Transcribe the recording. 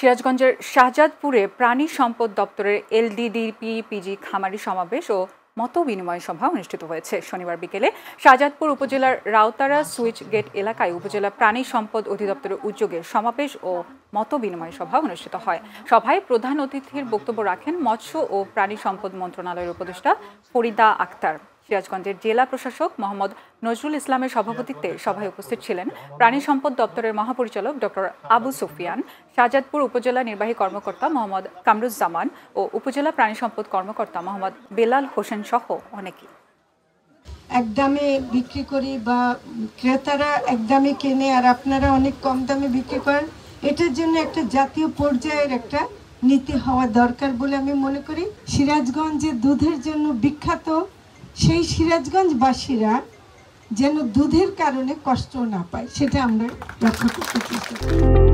সিরাজগঞ্জের শাহজাদপুরে প্রাণী সম্পদ দপ্তরের এলডিডিপি পিজি খামারি সমাবেশ ও মত বিনিময় সভা অনুষ্ঠিত হয়েছে। শনিবার বিকেলে শাহজাদপুর উপজেলার রাউতারা সুইচ গেট এলাকায় উপজেলা প্রাণী সম্পদ অধিদপ্তরের উদ্যোগে সমাবেশ ও মত বিনিময় সভা অনুষ্ঠিত হয়। সভায় প্রধান অতিথির বক্তব্য রাখেন মৎস্য ও প্রাণী সম্পদ মন্ত্রণালয়ের উপদেষ্টা ফরিদা আক্তার। সিরাজগঞ্জের জেলা প্রশাসক মোহাম্মদ নজরুল ইসলামের সভাপতিত্বে সভায় উপস্থিত ছিলেন প্রাণী সম্পদ দপ্তরের মহাপরিচালক ডক্টর আবু সুফিয়ান, শাহজাদপুর উপজেলা নির্বাহী কর্মকর্তা মোহাম্মদ কামরুজ্জামান ও উপজেলা প্রাণী সম্পদ কর্মকর্তা মোহাম্মদ বেলাল হোসেন সহ অনেকে। একদমে বিক্রি করি বা ক্রেতারা একদমে কেনে আর আপনারা অনেক কম দামে বিক্রি করেন, এটার জন্য একটা জাতীয় পর্যায়ের একটা নীতি হওয়া দরকার বলে আমি মনে করি। সিরাজগঞ্জে দুধের জন্য বিখ্যাত, সেই সিরাজগঞ্জবাসীরা যেন দুধের কারণে কষ্ট না পায় সেটা আমরা রক্ষা করতে চেষ্টা করি।